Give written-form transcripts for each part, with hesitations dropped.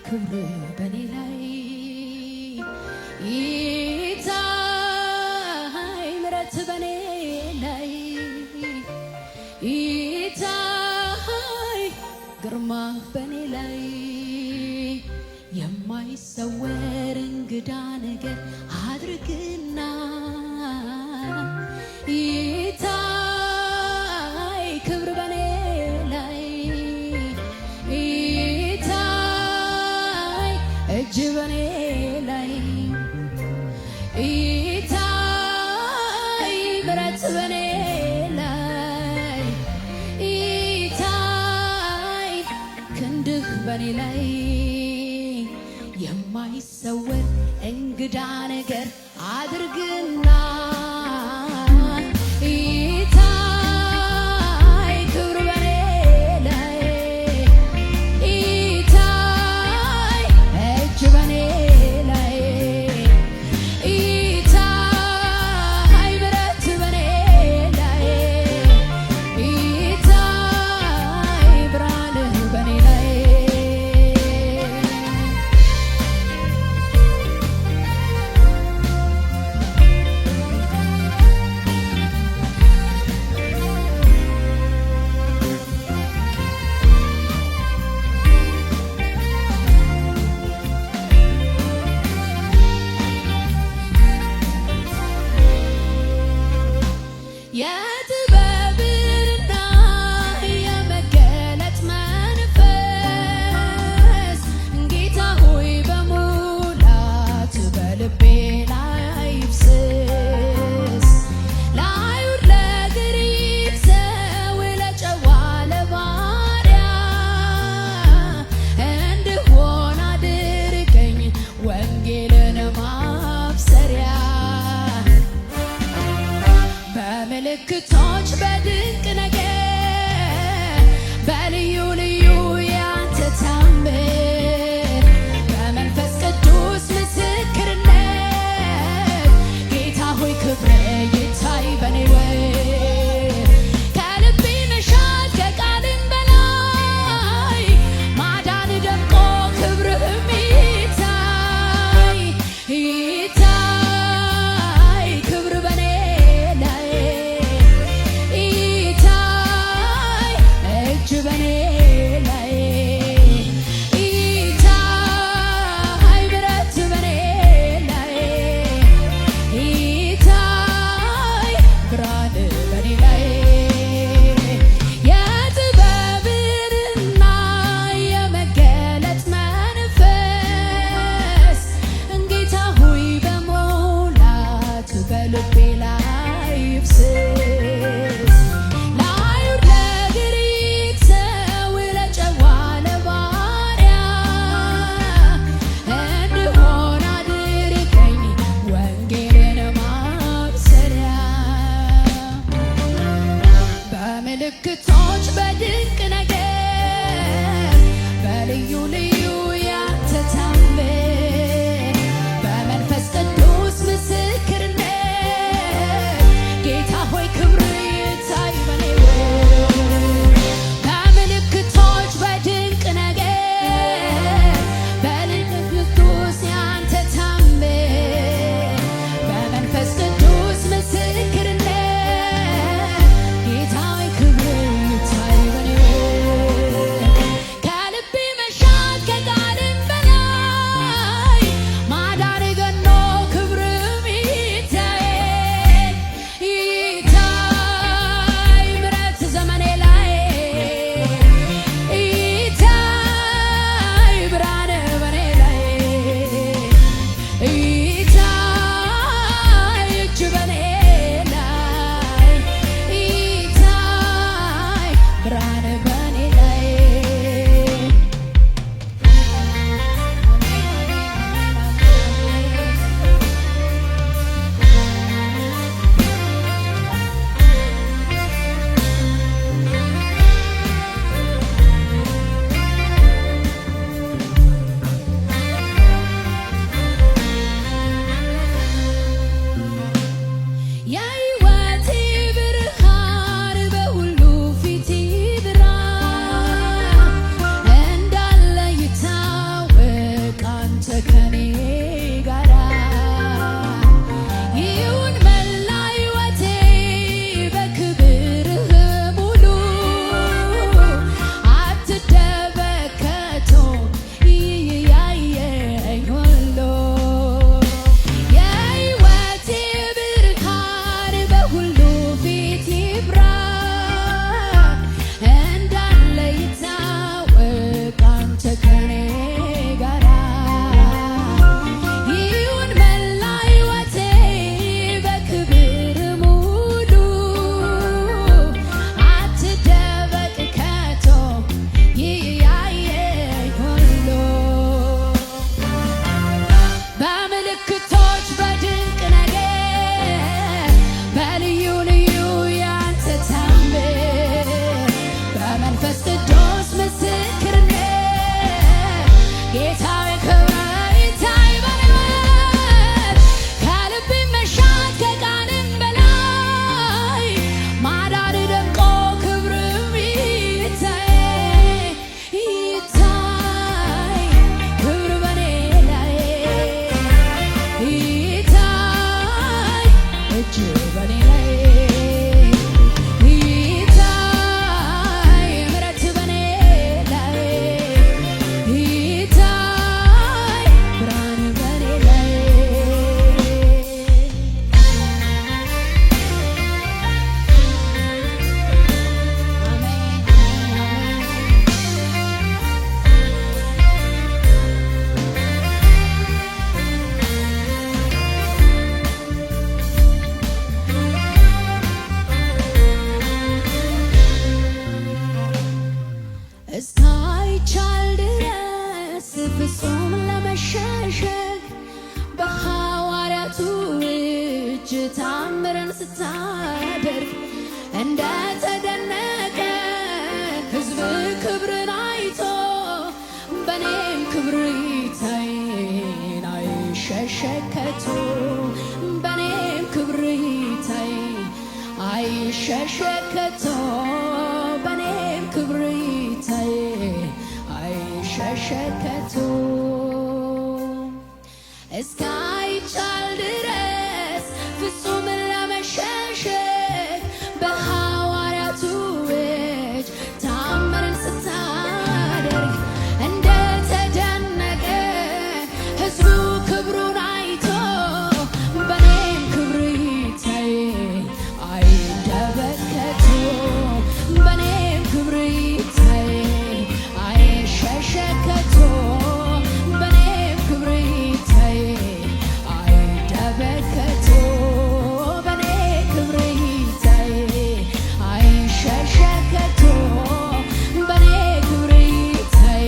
ክብር በኔ ላይ ይታይ ምሕረት በኔ ላይ ይታይ ግርማ በኔ ላይ የማይሰወር እንግዳ ነገር አድርግና ይታይ ክብር በኔ ላይ ይታይ እጅ በኔ ላይ ይታይ ምሕረት በኔ ላይ ይታይ ክንድህ በኔ ላይ የማይሰወር እንግዳ ነገር አድርግና ይታይ ክብር በኔ ላይ ይታይ እጅ በኔ ላይ ይታይ ምሕረት በኔ ላይ ይታይ ብርሃንህ በኔ ላይ ጌታዬ ክብር ይታይ በኔ ሕይወት ከልቤ መሻት ከቃልም በላይ ማዳን ደምቆ ክብርም ይታይ ይታይ ክብር በኔ ላይ ይታይ እጅ በኔ ላይ ይታይ ምሕረት በኔ ላይ ይታይ ብርሃን በኔ ላይ አሜን እስካይቻል ድረስ ፍጹም ለመሸሸግ በሐዋርያቱ እጅ ታምርን ስታደርግ እንደተደነቀ ሕዝብ ክብርን አይቶ በኔም ክብር ይታይን አይሸሸግ ከቶ በኔም ክብር ይታይ አይሸሸግ ከቶ በኔም ክብር ይታይ አይሸሸግ ከቶ እስካይቻል ድረስ ፍጹም ለመሸሸግ በሐዋርያቱ እጅ ታምርን ስታደርግ እንደተደነቀ ሕዝቡ ክብሩን አይቶ በኔም ክብር ይታይ አይደበቅ ከቶ በኔም ክብር ይታይ አይሸሸግ ከቶ በኔም ክብር ይታይ አይደበቅ ከቶ በኔ ክብር ይታይ አይሸሸግ ከቶ በኔ ክብር ይታይ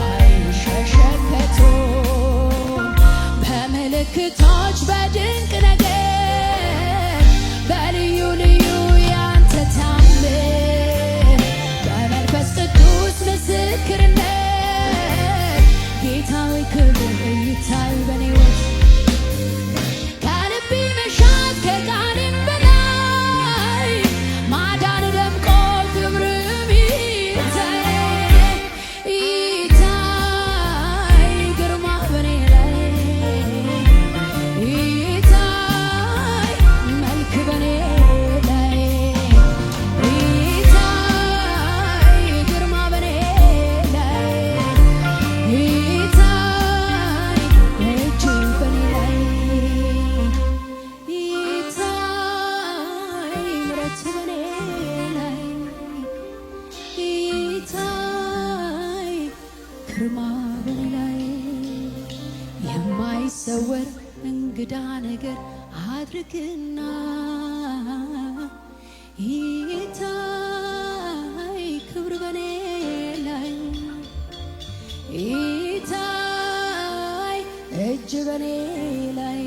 አይሸሸግ ከቶ በምልክቶች በድንቅ ነገር በልዩ ልዩ ያንተ ታምር በመንፈስ ቅዱስ ምስክርነት ጌታዊ ክብር ይታይ በኔ ሕይወት ከልቤ መሻት ከቃልም በላይ ማዳን ደምቆ ክብርም ይታይ ይታይ ግርማ በኔ ላይ ይታይ መልክ በኔ ላይ ይታይ ግርማ በኔ ላይ ይታይ እጅ በኔ ላይ ይታይ ምሕረት በኔ ላይ ይታይ ግርማ በኔ ላይ የማይሰወር እንግዳ ነገር አድርግና ይታይ ክብር በኔ ላይ ይታይ እጅ በኔ ላይ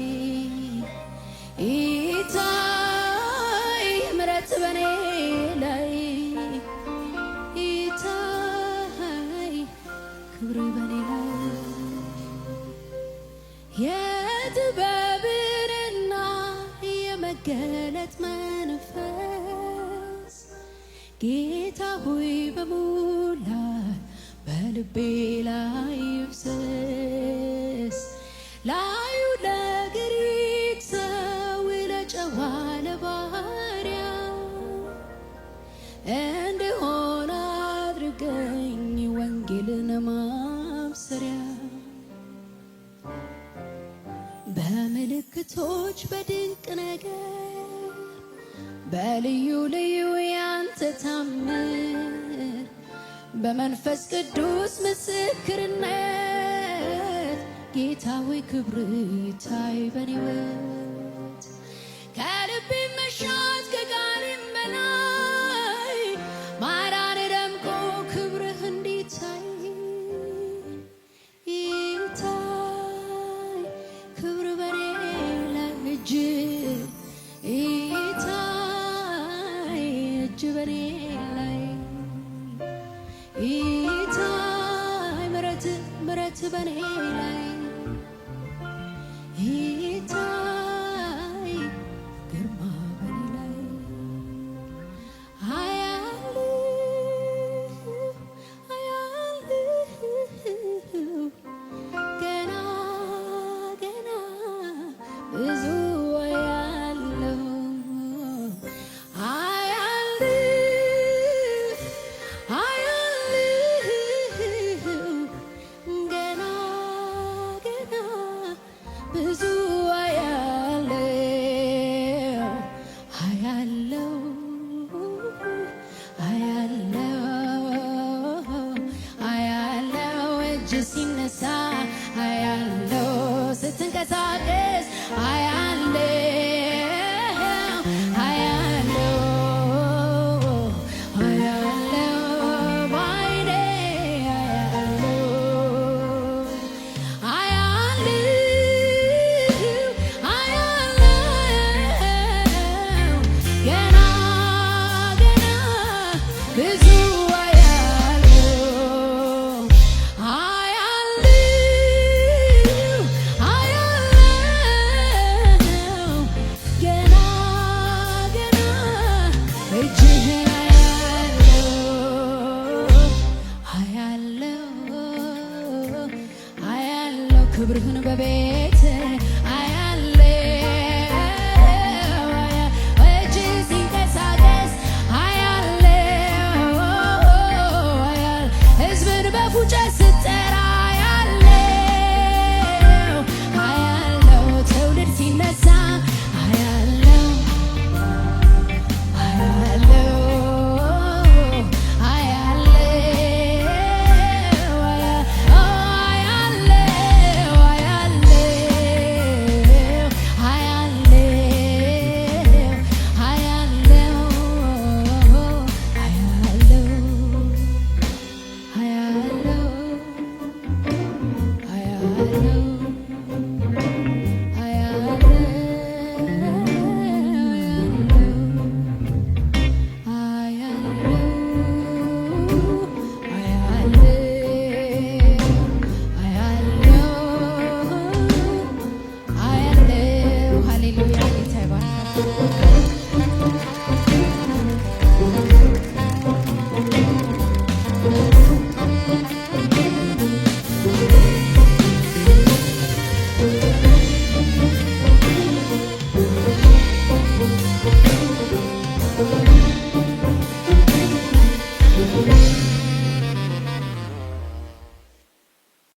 ይታይ ምሕረት በኔ ላይ ይታይ ክብር በኔ ላይ የጥበብንና የመገለጥ መንፈስ ጌታ ሆይ በሙላት በልቤ ላይ ይፍሰስ ላዩ ለግሪክ ሰው ለጨዋ ለባሪያ እንድሆን አድርገኝ ወንጌልን ማብሰሪያ በምልክቶች በድንቅ ነገር በልዩ ልዩ ያንተ ታምር በመንፈስ ቅዱስ ምስክርነት ጌታ ሆይ ክብር ይታይ በኔ ሕይወት ከልቤ መሻት ከቃልም በላይ ማዳን ደምቆ ክብርህ እንዲታይ ይታይ ክብር በኔ ላይ እጅ ይታይ እጅ በኔ ላይ ይታይ ምሕረት ምሕረት በኔ ላይ ይታይ ግርማ በኔ ላይ አያለሁ ገና ገና ብዙ አያለሁ ብዙ አያለው እጅ ሲነሳ አያለው ስትንቀሳቀስ ክብርህን በቤት